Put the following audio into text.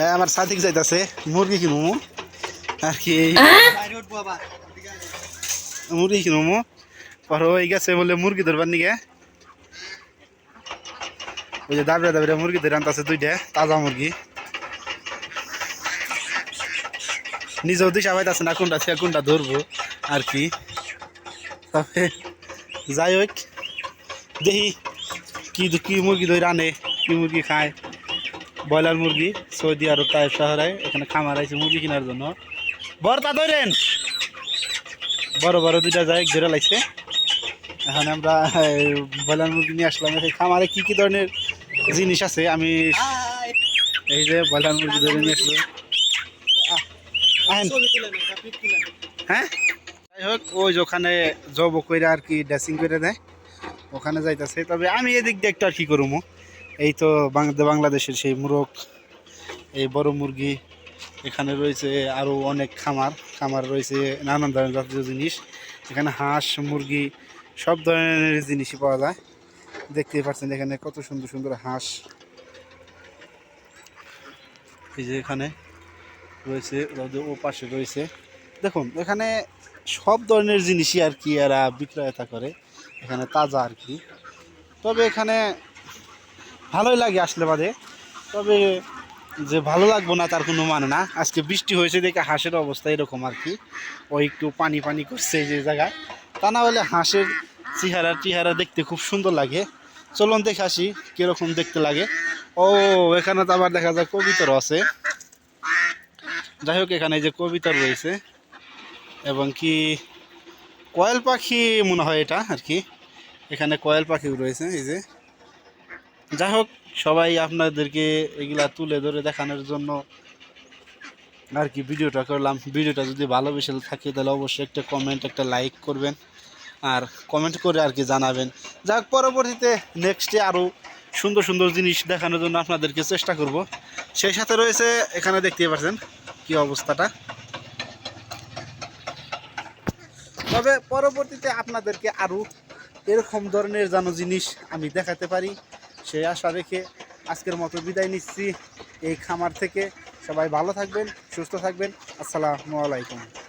আমার সাথে যাইতেছে মুরগি কিনবো আর কি মুরগি কিনবো পর ওই গেছে বলে মুরগি ধরবার নিগে ওই যে দাবড়া দাবড়া মুরগি ধরে আনতেছে দুইটা তাজা মুরগি নিজেও দিশা পাইতেছে না কোনটা থেকে কোনটা ধরবো আর কি তবে যাই হোক দেখি কি কি মুরগি ধরে আনে কি মুরগি খায় ব্রয়লার মুরগি সৌদি আরব তাইফ শহরে এখানে খামার আছে মুরগি কেনার জন্য বড়টা ধরেন বড় বড় দুইটা যায় ধরে লাগছে এখন আমরা ব্রয়লার মুরগি নিয়ে আসলাম এই খামারে কি কি ধরনের জিনিস আছে আমি এই যে ব্রয়লার মুরগি ধরে নিয়ে আসলো হ্যাঁ যাই হোক ওই যে ওখানে জব করে আর কি ড্রেসিং করে দেয় ওখানে যাইতেছে তবে আমি এদিক দিয়ে একটু আর কি করবো এই তো বাংলাদেশের সেই মুরগ এই বড় মুরগি এখানে রয়েছে আরও অনেক খামার রয়েছে নানান ধরনের জাতীয় জিনিস এখানে হাঁস মুরগি সব ধরনের জিনিসই পাওয়া যায় দেখতেই পাচ্ছেন এখানে কত সুন্দর সুন্দর হাঁস এই যে এখানে রয়েছে ও পাশে রয়েছে দেখুন এখানে সব ধরনের জিনিসই আর কি এরা বিক্রয়তা করে এখানে তাজা আর কি তবে এখানে ভালোই লাগে আসলে বাদে তবে যে ভালো লাগবো না তার কোনো মানে না আজকে বৃষ্টি হয়েছে দেখে হাঁসের অবস্থা এরকম আর কি ওই একটু পানি পানি করছে যে জায়গায় তা না হলে হাঁসের চেহারা দেখতে খুব সুন্দর লাগে চলুন দেখে আসি কীরকম দেখতে লাগে ও এখানে তো আবার দেখা যায় কবিতর আছে যাই হোক এখানে যে কবিতর রয়েছে এবং কি কোয়েল পাখি মনে হয় এটা আর কি এখানে কোয়েল পাখিও রয়েছে এই যে যাই হোক সবাই আপনাদেরকে এগুলা তুলে ধরে দেখানোর জন্য আর কি ভিডিওটা করলাম ভিডিওটা যদি ভালোবেসে থাকে তাহলে অবশ্যই একটা কমেন্ট একটা লাইক করবেন আর কমেন্ট করে আর কি জানাবেন যাক পরবর্তীতে নেক্সটে আরও সুন্দর সুন্দর জিনিস দেখানোর জন্য আপনাদেরকে চেষ্টা করব সেই সাথে রয়েছে এখানে দেখতে পাচ্ছেন কি অবস্থাটা তবে পরবর্তীতে আপনাদেরকে আরও এরকম ধরনের যেন জিনিস আমি দেখাতে পারি সেই আশা রেখে আজকের মতো বিদায় নিচ্ছি এই খামার থেকে সবাই ভালো থাকবেন সুস্থ থাকবেন আসসালামু আলাইকুম